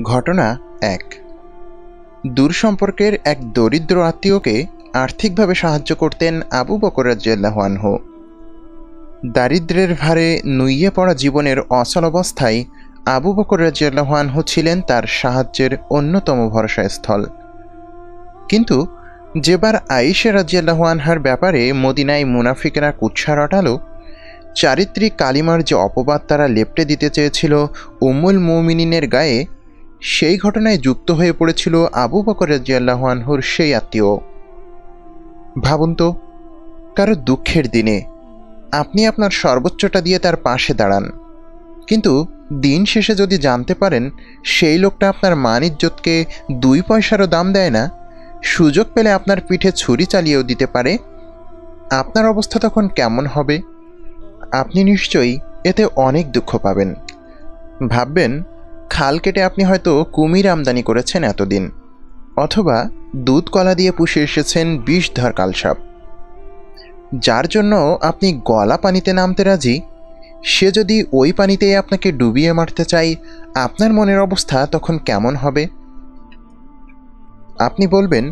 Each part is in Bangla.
ঘটনা ১। দূর সম্পর্কের এক দরিদ্র আত্মীয়কে আর্থিকভাবে সাহায্য করতেন আবু বকর রাদিয়াল্লাহু আনহু। দারিদ্র্যের ভারে নুইয়ে পড়া জীবনের অচল অবস্থায় আবু বকর রাদিয়াল্লাহু আনহু ছিলেন তার সাহায্যের অন্যতম ভরসাস্থল। কিন্তু যেবার আয়েশা রাদিয়াল্লাহু আনহার ব্যাপারে মদিনায় মুনাফিকরা কুৎসা রটালো, চারিত্রিক কালিমার যে অপবাদ তারা লেপ্টে দিতে চেয়েছিল উম্মুল মুমিনিনের গায়ে, সেই ঘটনায় যুক্ত হয়ে পড়েছিল আবু বকর রাদিয়াল্লাহু আনহুর সেই আত্মীয়। ভাবুন তো, কারো দুঃখের দিনে আপনি আপনার সর্বোচ্চটা দিয়ে তার পাশে দাঁড়ান, কিন্তু দিন শেষে যদি জানতে পারেন সেই লোকটা আপনার মান ইজ্জতকে 2 পয়সারও দাম দেয় না, সুযোগ পেলে আপনার পিঠে ছুরি চালিয়েও দিতে পারে, আপনার অবস্থা তখন কেমন হবে? আপনি নিশ্চয়ই এতে অনেক দুঃখ পাবেন। ভাববেন, খাল কেটে আপনি হয়তো কুমির আমদানি করেছেন এতদিন, অথবা দুধ কলা দিয়ে পুষে এসেছেন বিষধর কালসাপ। যার জন্য আপনি গলা পানিতে নামতে রাজি, সে যদি ওই পানিতেই আপনাকে ডুবিয়ে মারতে চাই, আপনার মনের অবস্থা তখন কেমন হবে? আপনি বলবেন,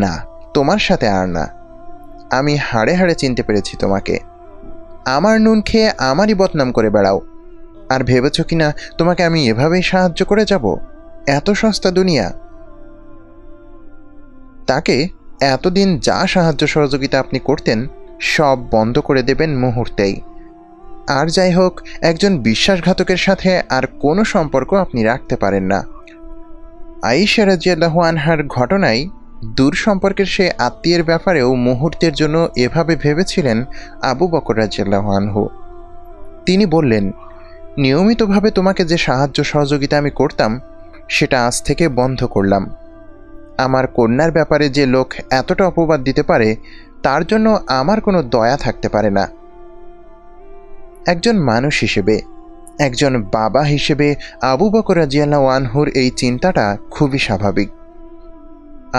না, তোমার সাথে আর না, আমি হাড়ে হাড়ে চিনতে পেরেছি তোমাকে। আমার নুন খেয়ে আমারই বদনাম করে বেড়াও, আর ভেবেছ কিনা তোমাকে আমি এভাবেই সাহায্য করে যাব? এত সস্তা দুনিয়া। তাকে এতদিন যা সাহায্য সহযোগিতা আপনি করতেন সব বন্ধ করে দেবেন মুহূর্তেই। আর যাই হোক, একজন বিশ্বাসঘাতকের সাথে আর কোনো সম্পর্ক আপনি রাখতে পারেন না। আয়েশা রাদিয়াল্লাহু আনহার ঘটনায় দূর সম্পর্কের সে আত্মীয়ের ব্যাপারেও মুহূর্তের জন্য এভাবে ভেবেছিলেন আবু বকর রাদিয়াল্লাহু আনহু। তিনি বললেন, নিয়মিতভাবে তোমাকে যে সাহায্য সহযোগিতা আমি করতাম সেটা আজ থেকে বন্ধ করলাম। আমার কন্যার ব্যাপারে যে লোক এতটা অপবাদ দিতে পারে, তার জন্য আমার কোনো দয়া থাকতে পারে না। একজন মানুষ হিসেবে, একজন বাবা হিসেবে আবু বকর রাদিয়াল্লাহু আনহুর এই চিন্তাটা খুবই স্বাভাবিক।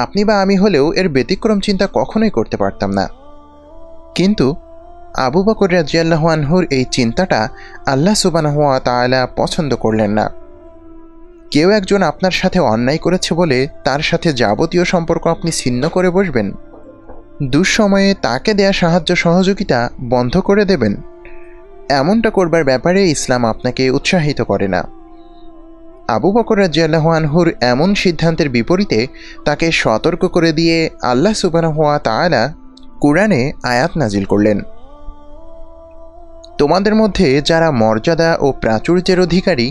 আপনি বা আমি হলেও এর ব্যতিক্রম চিন্তা কখনোই করতে পারতাম না। কিন্তু আবু বকর রাদিয়াল্লাহু আনহুর এই চিন্তাটা আল্লাহ সুবহানাহু ওয়া তাআলা পছন্দ করলেন না। কেউ একজন আপনার সাথে অন্যায় করেছে বলে তার সাথে যাবতীয় সম্পর্ক আপনি ছিন্ন করে বসবেন? দুঃসময়ে তাকে দেয়া সাহায্য সহযোগিতা বন্ধ করে দেবেন? এমনটা করবার ব্যাপারে ইসলাম আপনাকে উৎসাহিত করে না। আবু বকর রাদিয়াল্লাহু আনহুর এমন সিদ্ধান্তের বিপরীতে তাকে সতর্ক করে দিয়ে আল্লাহ সুবহানাহু ওয়া তাআলা কুরআনে আয়াত নাজিল করলেন, তোমাদের মধ্যে যারা মর্যাদা ও প্রাচুর্যের অধিকারী,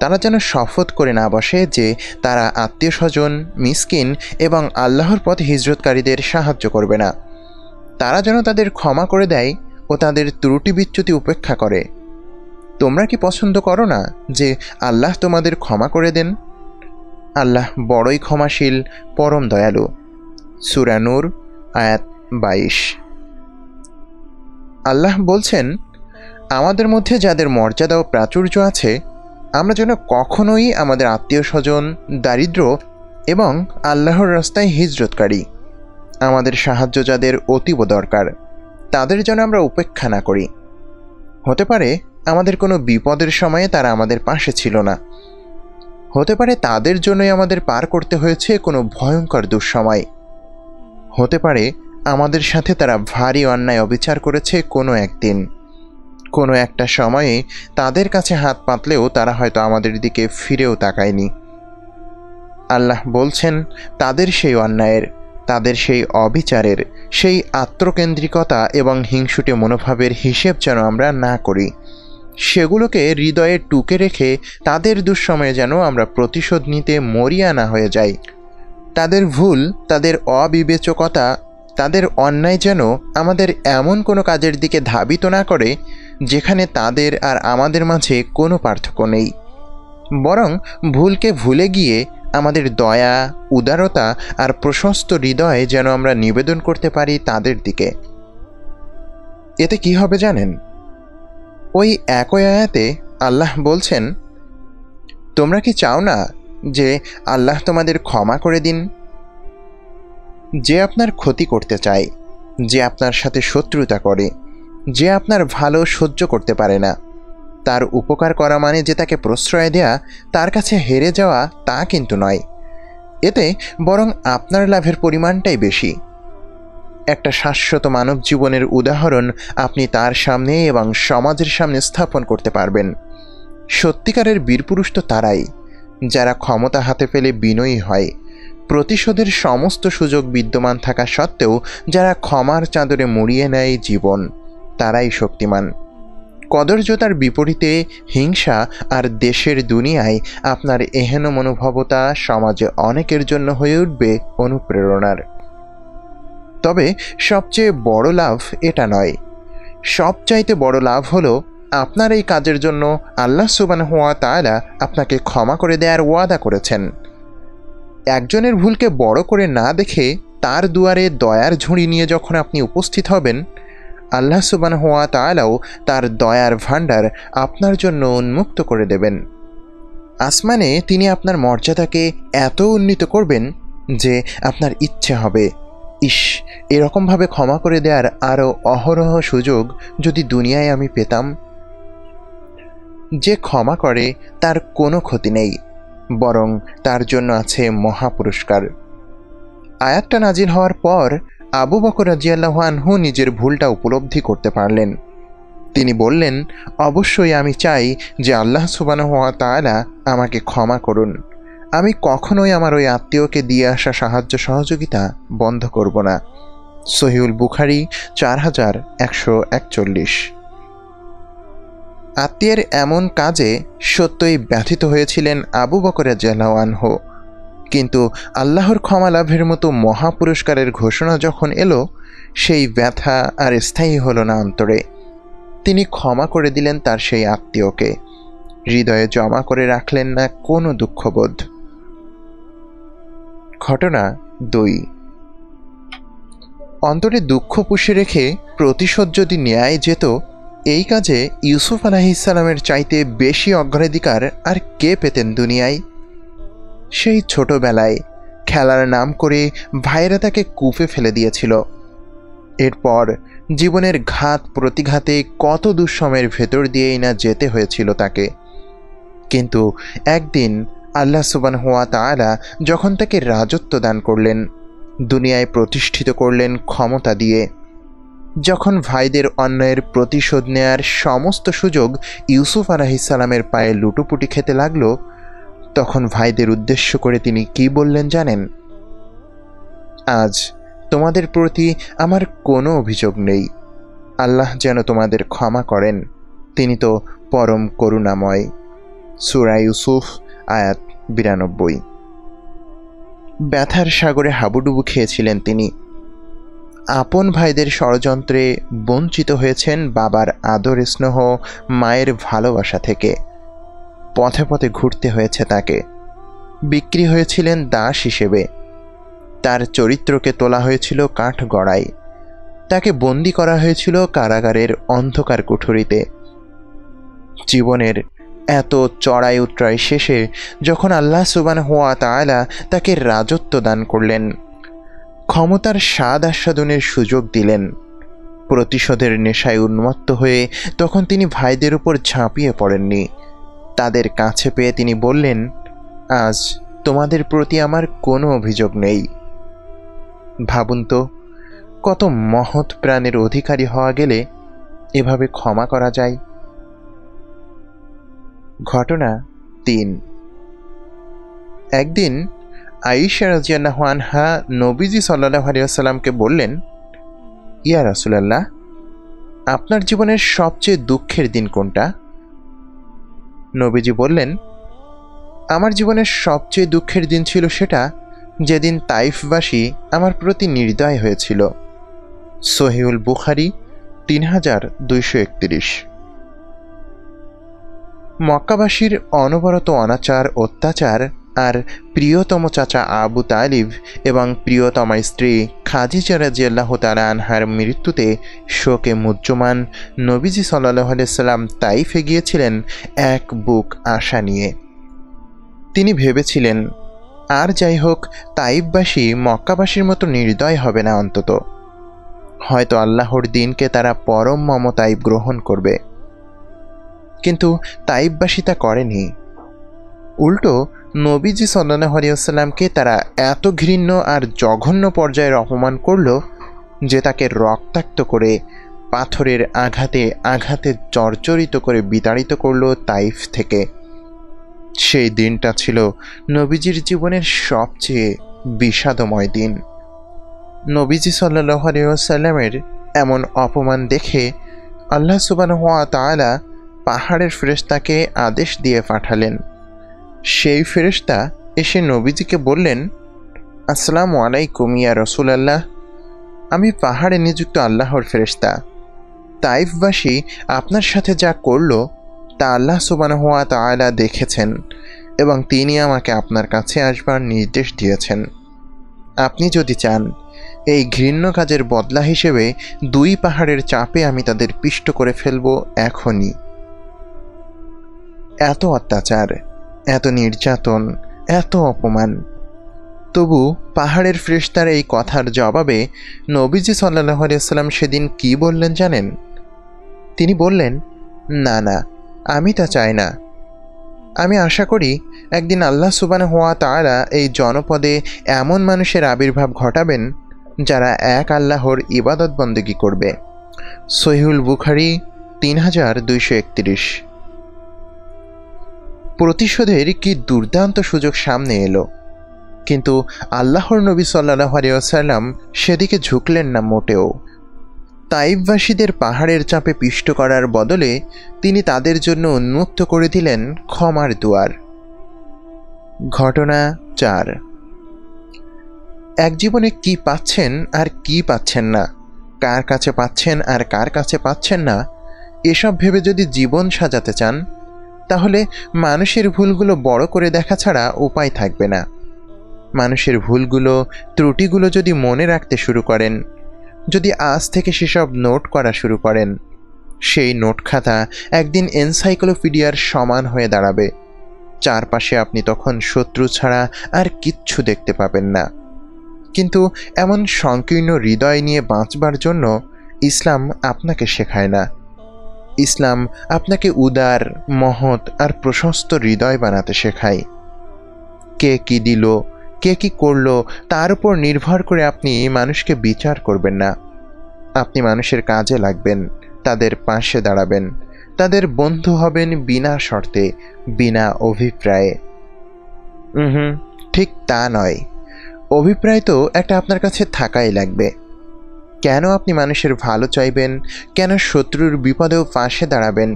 তারা যেন শপথ করে না বসে যে তারা আত্মীয় স্বজন, মিসকিন এবং আল্লাহর পথে হিজরতকারীদের সাহায্য করবে না। তারা যেন তাদের ক্ষমা করে দেয় ও তাদের ত্রুটি বিচ্যুতি উপেক্ষা করে। তোমরা কি পছন্দ করো না যে আল্লাহ তোমাদের ক্ষমা করে দেন? আল্লাহ বড়ই ক্ষমাশীল, পরম দয়ালু। সূরা নূর আয়াত 22। আল্লাহ বলছেন, আমাদের মধ্যে যাদের মর্যাদা ও প্রাচুর্য আছে, আমরা যেন কখনোই আমাদের আত্মীয় স্বজন, দারিদ্র এবং আল্লাহর রাস্তায় হিজরতকারী, আমাদের সাহায্য যাদের অতীব দরকার, তাদের যেন আমরা উপেক্ষা না করি। হতে পারে আমাদের কোনো বিপদের সময়ে তারা আমাদের পাশে ছিল না, হতে পারে তাদের জন্যই আমাদের পার করতে হয়েছে কোনো ভয়ঙ্কর দুঃসময়, হতে পারে আমাদের সাথে তারা ভারী অন্যায় অবিচার করেছে কোনো একদিন, কোনো একটা সময়ে তাদের কাছে হাত পাতলেও তারা হয়তো আমাদের দিকে ফিরেও তাকায়নি। আল্লাহ বলছেন, তাদের সেই অন্যায়ের, তাদের সেই অবিচারের, সেই আত্মকেন্দ্রিকতা এবং হিংসুটে মনোভাবের হিসেব যেন আমরা না করি। সেগুলোকে হৃদয়ে টুকে রেখে তাদের দুঃসময়ে যেন আমরা প্রতিশোধ নিতে মরিয়া না হয়ে যাই। তাদের ভুল, তাদের অবিবেচকতা, তাদের অন্যায় যেন আমাদের এমন কোনো কাজের দিকে ধাবিত না করে যেখানে তাদের আর আমাদের মাঝে কোনো পার্থক্য নেই, বরং ভুলকে ভুলে গিয়ে আমাদের দয়া, উদারতা আর প্রশস্ত হৃদয় যেন আমরা নিবেদন করতে পারি তাদের দিকে। এতে কি হবে জানেন? ওই একই আয়াতে আল্লাহ বলছেন, তোমরা কি চাও না যে আল্লাহ তোমাদের ক্ষমা করে দিন? যে আপনার ক্ষতি করতে চায়, যে আপনার সাথে শত্রুতা করে, যে আপনার ভালো সহ্য করতে পারে না, তার উপকার করা মানে যে তাকে প্রশ্রয় দেয়া, তার কাছে হেরে যাওয়া তা কিন্তু নয়। এতে বরং আপনার লাভের পরিমাণটাই বেশি। একটা শাশ্বত মানব জীবনের উদাহরণ আপনি তার সামনে এবং সমাজের সামনে স্থাপন করতে পারবেন। সত্যিকারের বীরপুরুষ তো তারাই, যারা ক্ষমতা হাতে পেলে বিনয়ী হয়, প্রতিশোধের সমস্ত সুযোগ বিদ্যমান থাকা সত্ত্বেও যারা ক্ষমার চাদরে মুড়িয়ে নেয় জীবন, তারাই শক্তিমান। কদর্যতার বিপরীতে হিংসা আর দেশের দুনিয়ায় আপনার এহেন মনোভাবতা সমাজে অনেকের জন্য হয়ে উঠবে অনুপ্রেরণার। তবে সবচেয়ে বড় লাভ এটা নয়, সবচাইতে বড় লাভ হলো আপনার এই কাজের জন্য আল্লাহ সুবহানাহু ওয়া তাআলা আপনাকে ক্ষমা করে দেওয়ার ওয়াদা করেছেন। একজনের ভুলকে বড় করে না দেখে তার দুয়ারে দয়ার ঝুড়ি নিয়ে যখন আপনি উপস্থিত হবেন, আল্লাহ সুবহানাহু ওয়া তাআলাও তার দয়ার ভাণ্ডার আপনার জন্য উন্মুক্ত করে দেবেন। আসমানে তিনি আপনার মর্যাদাকে এত উন্নীত করবেন যে আপনার ইচ্ছে হবে, ইস, এরকমভাবে ক্ষমা করে দেওয়ার আরও অহরহ সুযোগ যদি দুনিয়ায় আমি পেতাম। যে ক্ষমা করে তার কোনো ক্ষতি নেই, বরং তার জন্য আছে মহাপুরস্কার। আয়াতটা নাজিল হওয়ার পর আবু বকর রাদিয়াল্লাহু আনহু নিজের ভুলটা উপলব্ধি করতে পারলেন। তিনি বললেন, অবশ্যই আমি চাই যে আল্লাহ সুবহানাহু ওয়া তাআলা আমাকে ক্ষমা করুন। আমি কখনোই আমার ওই আত্মীয়কে দিয়ে আসা সাহায্য সহযোগিতা বন্ধ করব না। সহিহুল বুখারী 4141। আত্মীয়ের এমন কাজে সত্যই ব্যথিত হয়েছিলেন আবু বকর রাদিয়াল্লাহু আনহু, কিন্তু আল্লাহর ক্ষমা লাভের মতো মহাপুরস্কারের ঘোষণা যখন এলো, সেই ব্যথা আর স্থায়ী হলো না অন্তরে। তিনি ক্ষমা করে দিলেন তার সেই আত্মীয়কে, হৃদয়ে জমা করে রাখলেন না কোনো দুঃখবোধ। ঘটনা 2। অন্তরে দুঃখ পুষে রেখে প্রতিশোধ যদি নেয় যেত, এই কাজে ইউসুফ আলাইহিসসালামের চাইতে বেশি অগ্রাধিকার আর কে পেতেন দুনিয়ায়? সেই ছোটবেলায় খেলার নাম করে ভাইরা তাকে কূপে ফেলে দিয়েছিল। এরপর জীবনের ঘাত প্রতিঘাতে কত দুঃসময়ের ভেতর দিয়েই না যেতে হয়েছিল তাকে। কিন্তু একদিন আল্লাহ সুবহানাহু ওয়া তাআলা যখন তাকে রাজত্ব দান করলেন, দুনিয়ায় প্রতিষ্ঠিত করলেন ক্ষমতা দিয়ে, যখন ভাইদের অন্যায়ের প্রতিশোধ নেয়ার সমস্ত সুযোগ ইউসুফ আলাইহিসসালামের পায়ে লুটোপুটি খেতে লাগল, তখন ভাইদের উদ্দেশ্য করে তিনি কি বললেন জানেন? আজ তোমাদের প্রতি আমার কোনো অভিযোগ নেই, আল্লাহ যেন তোমাদের ক্ষমা করেন, তিনি তো পরম করুণাময়। সূরা ইউসুফ আয়াত 92। ব্যথার সাগরে হাবুডুবু খেয়েছিলেন তিনি। আপন ভাইদের ষড়যন্ত্রে বঞ্চিত হয়েছেন বাবার আদর স্নেহ, মায়ের ভালোবাসা থেকে। পথে পথে ঘুরতে হয়েছে তাকে। বিক্রি হয়েছিলেন দাস হিসেবে। তার চরিত্রকে তোলা হয়েছিল কাঠগড়ায়। তাকে বন্দি করা হয়েছিল কারাগারের অন্ধকার কুঠুরিতে। জীবনের এত চড়াই উতরাই শেষে যখন আল্লাহ সুবহানাহু ওয়া তাআলা তাকে রাজত্ব দান করলেন, ক্ষমতার স্বাদ আস্বাদনের সুযোগ দিলেন, প্রতিশোধের নেশায় উন্মত্ত হয়ে তখন তিনি ভাইদের উপর ঝাঁপিয়ে পড়েননি। তাদের কাছে পেয়ে তিনি বললেন, আজ তোমাদের প্রতি আমার কোনো অভিযোগ নেই। ভাবুন তো, কত মহৎ প্রাণের অধিকারী হওয়া গেলে এভাবে ক্ষমা করা যায়। ঘটনা 3। একদিন আয়েশা রাদিয়াল্লাহু আনহা নবীজি সাল্লাল্লাহু আলাইহি ওয়াসাল্লামকে বললেন, ইয়া রাসূলুল্লাহ, আপনার জীবনের সবচেয়ে দুঃখের দিন কোনটা? নবীজি বললেন, আমার জীবনের সবচেয়ে দুঃখের দিন ছিল সেটা যেদিন তাইফবাসী আমার প্রতি নির্দয় হয়েছিল। সহিহুল বুখারী 3231। মক্কাবাসীর অনবরত অনাচার অত্যাচার আর প্রিয়তম চাচা আবু তালিব এবং প্রিয়তমা স্ত্রী খাদিজা রাদিয়াল্লাহু তাআলা আনহার মৃত্যুতে শোকে মুহ্যমান নবীজি সাল্লাল্লাহু আলাইহি সাল্লাম তাইফে গিয়েছিলেন এক বুক আশা নিয়ে। তিনি ভেবেছিলেন, আর যাই হোক, তাইফবাসী মক্কাবাসীর মতো নির্দয় হবে না, অন্তত হয়তো আল্লাহর দিনকে তারা পরম মমতায় গ্রহণ করবে। কিন্তু তাইফবাসী তা করেনি। উল্টো নবীজি সাল্লাল্লাহু আলাইহি ওয়াসাল্লামকে তারা এত ঘৃণ্য আর জঘন্য পর্যায়ের অপমান করল যে তাকে রক্তাক্ত করে পাথরের আঘাতে আঘাতে জর্জরিত করে বিতাড়িত করল তাইফ থেকে। সেই দিনটা ছিল নবীজির জীবনের সবচেয়ে বিষাদময় দিন। নবীজি সাল্লাল্লাহু আলাইহি ওয়াসাল্লামের এমন অপমান দেখে আল্লাহ সুবহানাহু ওয়া তাআলা পাহাড়ের ফেরেশতাকে আদেশ দিয়ে পাঠালেন। সেই ফেরেশতা এসে নবীজিকে বললেন, আসসালামু আলাইকুম ইয়া রাসূলুল্লাহ, আমি পাহাড়ে নিযুক্ত আল্লাহর ফেরেশতা। তাইফবাসী আপনার সাথে যা করল তা আল্লাহ সুবহানাহু ওয়া তাআলা দেখেছেন এবং তিনি আমাকে আপনার কাছে আসবার নির্দেশ দিয়েছেন। আপনি যদি চান এই ঘৃণ্য কাজের বদলা হিসেবে 2 পাহাড়ের চাপে আমি তাদের পিষ্ট করে ফেলব এখনই। এত অত্যাচার, এত নির্যাতন, এত অপমান, তবু পাহাড়ের ফেরেশতার এই কথার জবাবে নবীজি সাল্লাল্লাহু আলাইহি ওয়াসাল্লাম সেদিন কি বললেন জানেন? তিনি বললেন, না না, আমি তা চাই না। আমি আশা করি একদিন আল্লাহ সুবহানাহু ওয়া তাআলা এই জনপদে এমন মানুষের আবির্ভাব ঘটাবেন যারা এক আল্লাহর ইবাদত বন্দেগী করবে। সহিহুল বুখারী 3231। প্রতিশোধের কি দুর্দান্ত সুযোগ সামনে এলো, কিন্তু আল্লাহর নবী সাল্লাল্লাহু আলাইহি ওয়াসাল্লাম সেদিকে ঝুঁকলেন না মোটেও। তাইফবাসীদের পাহাড়ের চাপে পিষ্ট করার বদলে তিনি তাদের জন্য উন্মুক্ত করে দিলেন ক্ষমার দুয়ার। ঘটনা 4। এক জীবনে কি পাচ্ছেন আর কি পাচ্ছেন না, কার কাছে পাচ্ছেন আর কার কাছে পাচ্ছেন না, এসব ভেবে যদি জীবন সাজাতে চান তাহলে মানুষের ভুলগুলো বড় করে দেখা ছাড়া উপায় থাকবে না। মানুষের ভুলগুলো, ত্রুটিগুলো যদি মনে রাখতে শুরু করেন, যদি আজ থেকে সেসব নোট করা শুরু করেন, সেই নোট খাতা একদিন এনসাইক্লোপিডিয়ার সমান হয়ে দাঁড়াবে। চারপাশে আপনি তখন শত্রু ছাড়া আর কিচ্ছু দেখতে পাবেন না। কিন্তু এমন সংকীর্ণ হৃদয় নিয়ে বাঁচবার জন্য ইসলাম আপনাকে শেখায় না। ইসলাম আপনাকে উদার, মহৎ আর প্রশস্ত হৃদয় বানাতে শেখায়। কে কি দিল, কে কি করলো তার উপর নির্ভর করে আপনি মানুষকে বিচার করবেন না। আপনি মানুষের কাজে লাগবেন, তাদের পাশে দাঁড়াবেন, তাদের বন্ধু হবেন বিনা শর্তে, বিনা অভিপ্রায়ে। ঠিক তা নয়। অভিপ্রায় তো একটা আপনার কাছে থাকাই লাগবে। কেন আপনি মানুষের ভালো চাইবেন, কেন শত্রুর বিপদেও পাশে দাঁড়াবেন,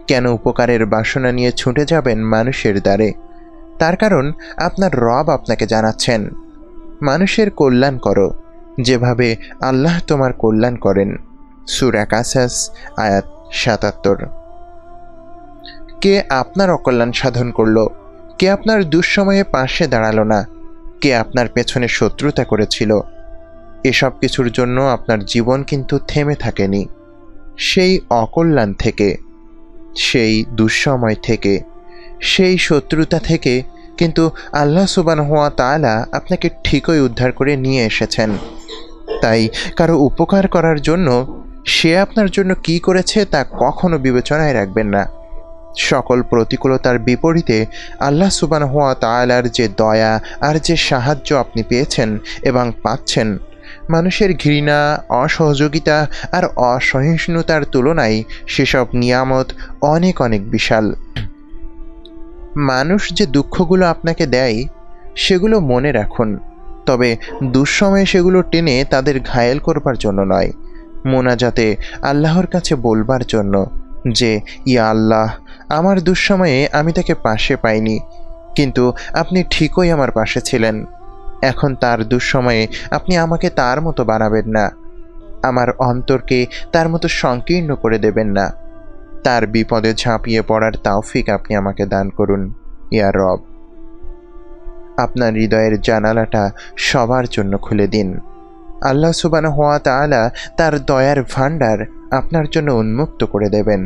কেন উপকারের বাসনা নিয়ে ছুটে যাবেন মানুষের দ্বারে? তার কারণ আপনার রব আপনাকে জানাচ্ছেন, মানুষের কল্যাণ করো যেভাবে আল্লাহ তোমার কল্যাণ করেন। সূরা কাসাস আয়াত 77। কে আপনার অকল্যাণ সাধন করল? কে আপনার দুঃসময়ে পাশে দাঁড়ালো না? কে আপনার পেছনে শত্রুতা করেছিল? এসব কিছুর জন্য আপনার জীবন কিন্তু থেমে থাকেনি। সেই অকল্যাণ থেকে, সেই দুঃসময় থেকে, সেই শত্রুতা থেকে কিন্তু আল্লাহ সুবহানাহু ওয়া তাআলা আপনাকে ঠিকই উদ্ধার করে নিয়ে এসেছেন। তাই কারো উপকার করার জন্য সে আপনার জন্য কি করেছে তা কখনো বিবেচনায় রাখবেন না। সকল প্রতিকূলতার বিপরীতে আল্লাহ সুবহানাহু ওয়া তাআলার যে দয়া আর যে সাহায্য আপনি পেয়েছেন এবং পাচ্ছেন, মানুষের ঘৃণা, অসহযোগিতা আর অসহিষ্ণুতার তুলনায় সেসব নিয়ামত অনেক অনেক বিশাল। মানুষ যে দুঃখগুলো আপনাকে দেয় সেগুলো মনে রাখুন, তবে দুঃসময়ে সেগুলো টেনে তাদের ঘায়েল করবার জন্য নয়, মোনাজাতে আল্লাহর কাছে বলবার জন্য যে, ইয়া আল্লাহ, আমার দুঃসময়ে আমি তাকে পাশে পাইনি, কিন্তু আপনি ঠিকই আমার পাশে ছিলেন। এখন তার দুঃসময়ে আপনি আমাকে তার মতো বানাবেন না, আমার অন্তরকে তার মতো সংকীর্ণ করে দেবেন না। তার বিপদে ঝাঁপিয়ে পড়ার তৌফিক আপনি আমাকে দান করুন ইয়া রব। আপনার হৃদয়ের জানালাটা সবার জন্য খুলে দিন। আল্লাহ সুবহানাহু ওয়া তাআলা তার দয়ার ভান্ডার আপনার জন্য উন্মুক্ত করে দেবেন।